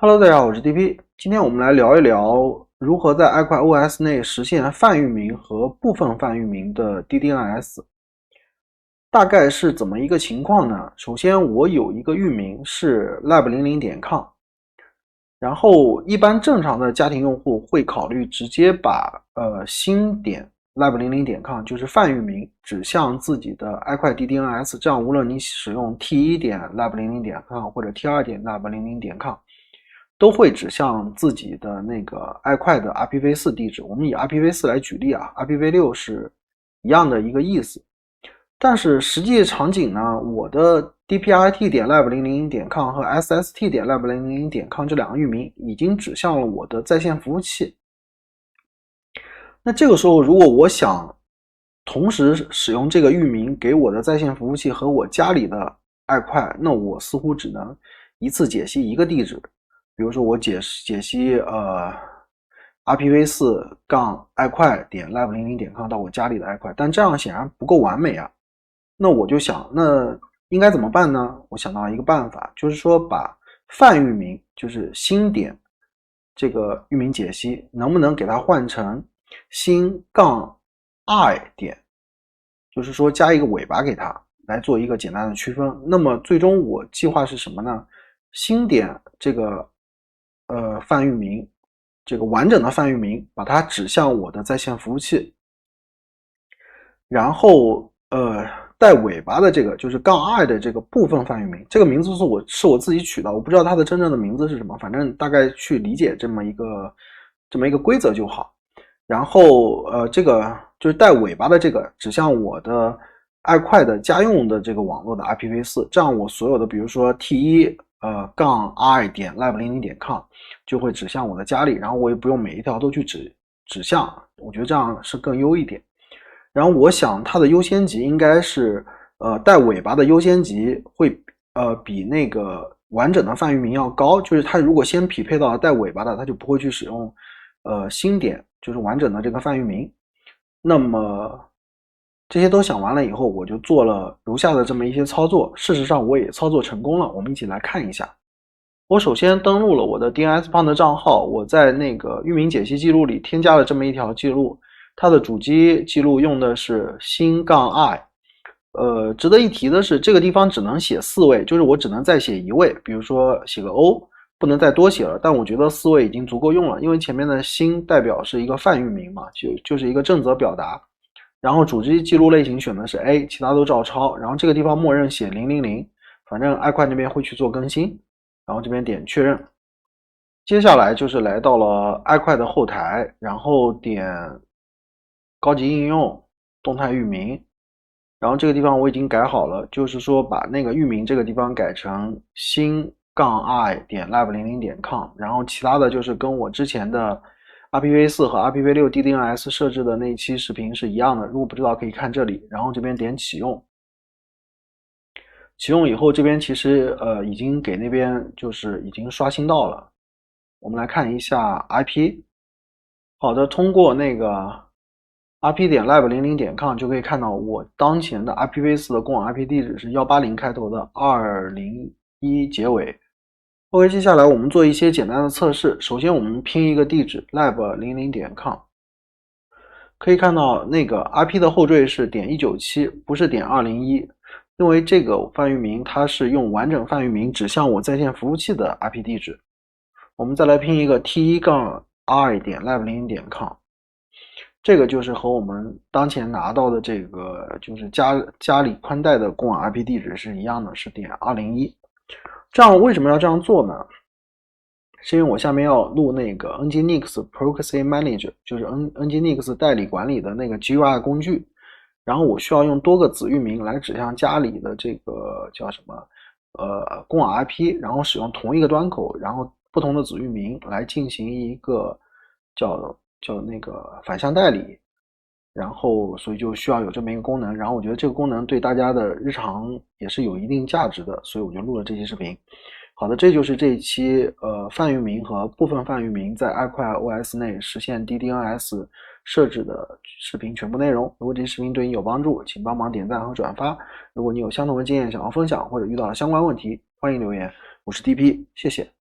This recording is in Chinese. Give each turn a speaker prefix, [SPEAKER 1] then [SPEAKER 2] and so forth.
[SPEAKER 1] Hello，大家好，我是 DP。今天我们来聊一聊如何在 iQOS 内实现泛域名和部分泛域名的 DDNS。大概是怎么一个情况呢？首先，我有一个域名是 lab00.com，然后一般正常的家庭用户会考虑直接把新点 lab00.com 就是泛域名指向自己的 iQOO DDNS， 这样无论你使用 T1 点 lab00.com 或者 T2 点 lab00.com。都会指向自己的那个 iQOO的 IPv4 地址。我们以 IPv4 来举例啊 ，IPv6 是一样的一个意思。但是实际场景呢，我的 dpit 点 lab00 点 com 和 sst 点 lab00 点 com 这两个域名已经指向了我的在线服务器。那这个时候，如果我想同时使用这个域名给我的在线服务器和我家里的 iQOO，那我似乎只能一次解析一个地址。比如说我解析IPv4 杠 iQOO 点 lab00 点 com 到我家里的 iQOO， 但这样显然不够完美啊。那我就想，那应该怎么办呢？我想到一个办法，就是说把泛域名，就是新点这个域名解析，能不能给它换成新杠 i 点，就是说加一个尾巴给它，来做一个简单的区分。那么最终我计划是什么呢？新点这个泛域名，这个完整的泛域名，把它指向我的在线服务器，然后带尾巴的这个就是杠 i 的这个部分泛域名，这个名字是我自己取的，我不知道它的真正的名字是什么，反正大概去理解这么一个规则就好。然后这个就是带尾巴的这个指向我的iQOO的家用的这个网络的 IPv4， 这样我所有的比如说 T1杠 i 点 lab00 点 com 就会指向我的家里，然后我也不用每一条都去指向，我觉得这样是更优一点。然后我想它的优先级应该是带尾巴的优先级会比那个完整的泛域名要高，就是它如果先匹配到带尾巴的，它就不会去使用新点就是完整的这个泛域名。那么这些都想完了以后，我就做了如下的这么一些操作，事实上我也操作成功了，我们一起来看一下。我首先登录了我的 DNSPound 的账号，我在那个域名解析记录里添加了这么一条记录，它的主机记录用的是新杠 i。值得一提的是，这个地方只能写4位，就是我只能再写一位，比如说写个 O， 不能再多写了。但我觉得4位已经足够用了，因为前面的新代表是一个泛域名嘛，就是一个正则表达。然后主机记录类型选的是 A， 其他都照抄。然后这个地方默认写000，反正 iQOO 那边会去做更新。然后这边点确认。接下来就是来到了 iQOO 的后台，然后点高级应用动态域名，然后这个地方我已经改好了，就是说把那个域名这个地方改成新杠 i 点 lab00 点 com， 然后其他的就是跟我之前的 IPv4 和 IPv6 DDNS 设置的那一期视频是一样的，如果不知道可以看这里，然后这边点启用。启用以后，这边其实已经给那边就是已经刷新到了。我们来看一下 IP。好的，通过那个 IP 点 lab00 点 com 就可以看到我当前的 IPv4 的公网 IP 地址是180开头的201结尾。OK， 接下来我们做一些简单的测试。首先我们拼一个地址 lab00 点 com， 可以看到那个 IP 的后缀是点197，不是点201。因为这个泛域名它是用完整泛域名指向我在线服务器的 IP 地址。我们再来拼一个 T1 杠 i 点 lab00 点 com， 这个就是和我们当前拿到的这个就是家里宽带的公网 IP 地址是一样的，是点201。这样为什么要这样做呢？是因为我下面要录那个 Nginx Proxy Manager， 就是 Nginx 代理管理的那个 GUI 工具。然后我需要用多个子域名来指向家里的这个叫什么公网 IP， 然后使用同一个端口，然后不同的子域名来进行一个叫那个反向代理，然后所以就需要有这么一个功能。然后我觉得这个功能对大家的日常也是有一定价值的，所以我就录了这期视频。好的，这就是这一期泛域名和部分泛域名在 iQOO 内实现 DDNS 设置的视频全部内容。如果这期视频对你有帮助，请帮忙点赞和转发。如果你有相同的经验想要分享，或者遇到了相关问题，欢迎留言。我是 DP， 谢谢。